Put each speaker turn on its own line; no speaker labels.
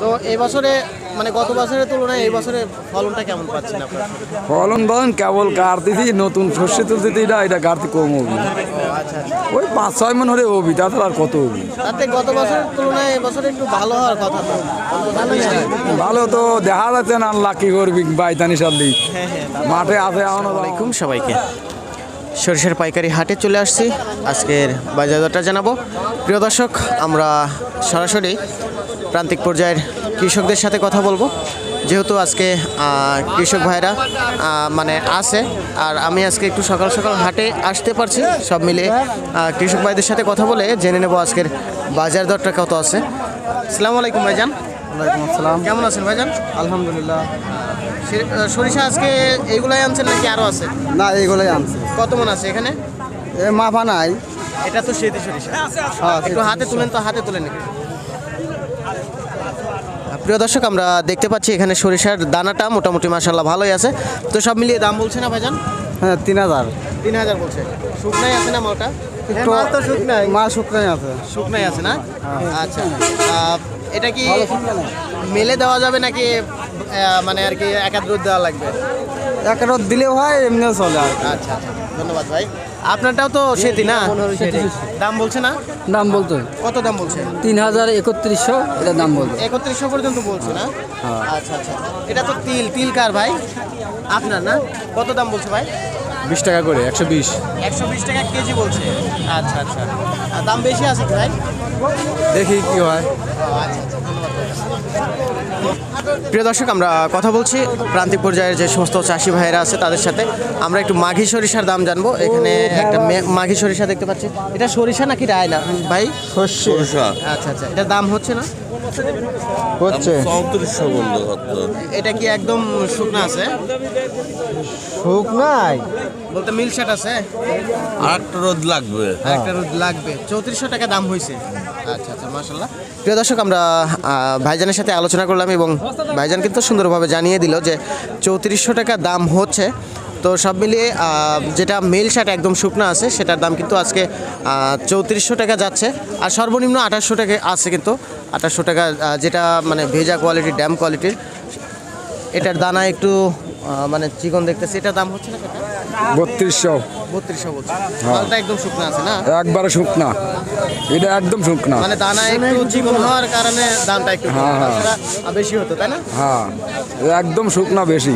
তো এই বছরে মানে গত বছরের তুলনায় এই বছরে ফলনটা কেমন পাচ্ছেন আপনারা?
ফলন ধরেন কেবল কাটতেছি, নতুন শস্য তুলতেছি, এটা কাটতে কম হবি।
আচ্ছা
ওই 5-6 মন হলে হবি, তাছাড়া আর কত হবি।
তাতে গত বছরের তুলনায় এই বছরে একটু ভালো হওয়ার কথা তো।
ভালো তো দেখা যাচ্ছে না, আল্লাহ কি করবি বাইতানি সাল্লি মাঠে আছে এখনো।
আসসালামাইকুম সবাইকে, সরিষার পাইকারি হাটে চলে আসছি। আজকের বাজার দরটা জানাবো। প্রিয় দর্শক, আমরা সরাসরি প্রান্তিক পর্যায়ের কৃষকদের সাথে কথা বলবো, যেহেতু আজকে কৃষক ভাইরা মানে আছে, আর আমি আজকে একটু সকাল সকাল হাটে আসতে পারছি। সব মিলে কৃষক ভাইদের সাথে কথা বলে জেনে নেব আজকের বাজার দরটা কত আছে। আসসালামু আলাইকুম ভাইজান।
ওয়ালাইকুম আসসালাম।
কেমন আছেন ভাইজান?
আলহামদুলিল্লাহ।
সরিষা আজকে এইগুলাই আনছেন নাকি আরও আছে?
না, এইগুলোই আনছে।
কত মন আছে এখানে?
এ মাফা নাই।
এটা তো সেতি সরিষা। একটু হাতে তুলেন তো, হাতে তুলেন একটু। প্রিয় দর্শক, আমরা দেখতে পাচ্ছি এখানে সরিষার দানাটা মোটামুটি মাশাআল্লাহ ভালোই আছে। তো সব মিলিয়ে দাম বলছে না ভাইজান?
হ্যাঁ, 3000।
3000 বলছে। শুকনাই আছে না মালটা?
একটু মাল শুকনাই আছে।
শুকনাই আছে না? আচ্ছা, এটা কি মেলে দেওয়া যাবে নাকি মানে আর কি একাদ রোদ দেওয়া লাগবে?
এক রোদ দিলেও হয়, এমনিও চলে।
আচ্ছা আচ্ছা, ধন্যবাদ ভাই। আপনারটাও তো সেটি না? দাম বলছে না?
দাম বলতো
কত দাম বলছে?
3000-3100 এটা দাম বলতো।
3100 পর্যন্ত বলছে না? আচ্ছা আচ্ছা, এটা তো তিল কার ভাই? আপনার না? কত দাম বলছে ভাই?
20 টাকা করে, 120।
120 টাকা কেজি বলছে। আচ্ছা আচ্ছা, আর দাম বেশি আছে কি ভাই?
দেখি কি হয়।
প্রিয় দর্শক, আমরা কথা বলছি প্রান্তিক পর্যায়ের যে সমস্ত চাষি ভাইয়েরা আছে তাদের সাথে। আমরা একটু মাঘী সরিষার দাম জানবো। এখানে একটা মাঘী সরিষা দেখতে পাচ্ছি। এটা সরিষা নাকি রায়না ভাই?
সরিষা
আচ্ছা আচ্ছা, এটা দাম হচ্ছে না?
হচ্ছে
3400 বন্ধ করতো।
এটা কি একদম শুকনো আছে?
শুকনাই
বলতে মিলশাট আছে?
আর একটা রোদ লাগবে।
একটা রোদ লাগবে। 3400 টাকা দাম হয়েছে। আচ্ছা আচ্ছা, মাশাআল্লাহ। প্রিয় দর্শক, আমরা ভাইজানের সাথে আলোচনা করলাম এবং ভাইজান কিন্তু সুন্দরভাবে জানিয়ে দিল যে 3400 টাকা দাম হচ্ছে। তো সব মিলিয়ে যেটা মেল শার্ট একদম শুকনো আছে সেটার দাম কিন্তু আজকে 3400 টাকা যাচ্ছে। আর সর্বনিম্ন 2800 টাকা আছে, কিন্তু 2800 টাকা যেটা মানে ভেজা কোয়ালিটির, ড্যাম কোয়ালিটির, এটার দানা একটু মানে চিকন দেখতেছি। এটার দাম হচ্ছে না কত?
3200।
3200 বলছে। মালটা একদম শুকনো আছে না?
একবারে শুকনা, এটা একদম শুকনা।
মানে দানা একটু চিকন হওয়ার কারণে দামটা একটু কম। তাছাড়া বেশি হতো, তাই না?
হ্যাঁ, একদম শুকনা বেশি।